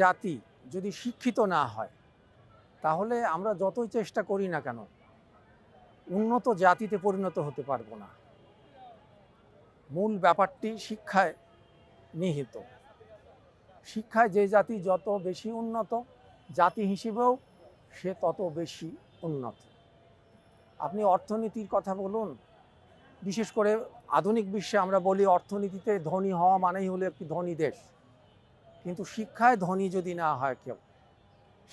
জাতি যদি শিক্ষিত না হয় তাহলে আমরা যতই চেষ্টা করি না কেন উন্নত জাতিতে পরিণত হতে পারবো না। মূল ব্যাপারটি শিক্ষায় নিহিত। শিক্ষায় যে জাতি যত বেশি উন্নত, জাতি হিসেবেও সে তত বেশি উন্নত। আপনি অর্থনীতির কথা বলুন, বিশেষ করে আধুনিক বিশ্বে আমরা বলি অর্থনীতিতে ধনী হওয়া মানেই হলো একটি ধনী দেশ। কিন্তু শিক্ষায় ধনী যদি না হয় কেউ,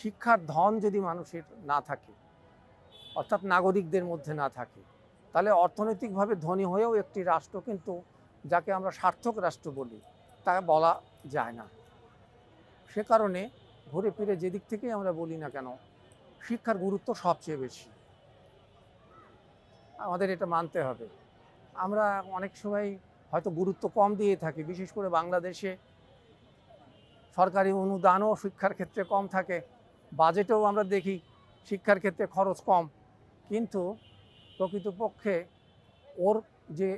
শিক্ষার ধন যদি মানুষের না থাকে, অর্থাৎ নাগরিকদের মধ্যে না থাকে, তাহলে অর্থনৈতিকভাবে ধনী হয়েও একটি রাষ্ট্র কিন্তু, যাকে আমরা সার্থক রাষ্ট্র বলি, তা বলা যায় না। সে কারণে ঘুরে ফিরে যেদিক থেকেই আমরা বলি না কেন, শিক্ষার গুরুত্ব সবচেয়ে বেশি। আমাদের এটা মানতে হবে। আমরা অনেক সময় হয়তো গুরুত্ব কম দিয়ে থাকি, বিশেষ করে বাংলাদেশে সরকারি অনুদানও শিক্ষার ক্ষেত্রে কম থাকে, বাজেটেও আমরা দেখি শিক্ষার ক্ষেত্রে খরচ কম, কিন্তু প্রকৃতপক্ষে ওর যে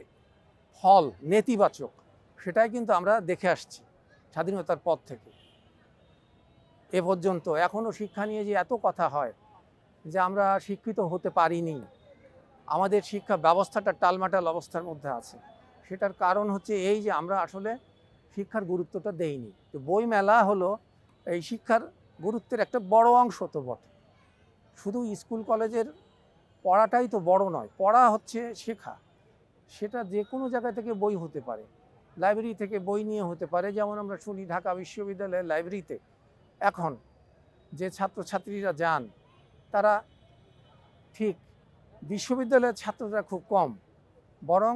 ফল নেতিবাচক, সেটাই কিন্তু আমরা দেখে আসছি স্বাধীনতার পর থেকে এ পর্যন্ত। এখনও শিক্ষা নিয়ে যে এত কথা হয় যে আমরা শিক্ষিত হতে পারিনি, আমাদের শিক্ষা ব্যবস্থাটা টালমাটাল অবস্থার মধ্যে আছে, সেটার কারণ হচ্ছে এই যে আমরা আসলে শিক্ষার গুরুত্বটা দেইনি। তো বই মেলা হলো এই শিক্ষার গুরুত্বের একটা বড় অংশ তো বটে। শুধু স্কুল কলেজের পড়াটাই তো বড় নয়, পড়া হচ্ছে শেখা। সেটা যে কোনো জায়গা থেকে বই হতে পারে, লাইব্রেরি থেকে বই নিয়ে হতে পারে। যেমন আমরা শুনি ঢাকা বিশ্ববিদ্যালয়ের লাইব্রেরিতে এখন যে ছাত্রছাত্রীরা যান, তারা ঠিক বিশ্ববিদ্যালয়ের ছাত্ররা খুব কম, বরং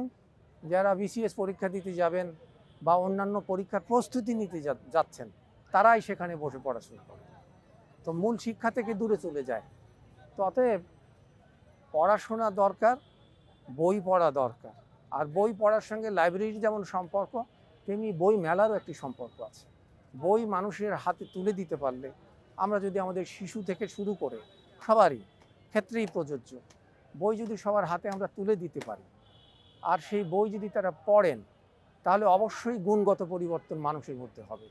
যারা বিসিএস পরীক্ষা দিতে যাবেন বা অন্যান্য পরীক্ষার প্রস্তুতি নিতে যাচ্ছেন, তারাই সেখানে বসে পড়াশোনা করে। তো মূল শিক্ষা থেকে দূরে চলে যায়। তো অতএব পড়াশোনা দরকার, বই পড়া দরকার। আর বই পড়ার সঙ্গে লাইব্রেরির যেমন সম্পর্ক, তেমনি বই মেলারও একটি সম্পর্ক আছে। বই মানুষের হাতে তুলে দিতে পারলে, আমরা যদি আমাদের শিশু থেকে শুরু করে সবারই ক্ষেত্রেই প্রযোজ্য, বই যদি সবার হাতে আমরা তুলে দিতে পারি আর সেই বই যদি তারা পড়েন, তাহলে অবশ্যই গুণগত পরিবর্তন মানুষের মধ্যে হবে।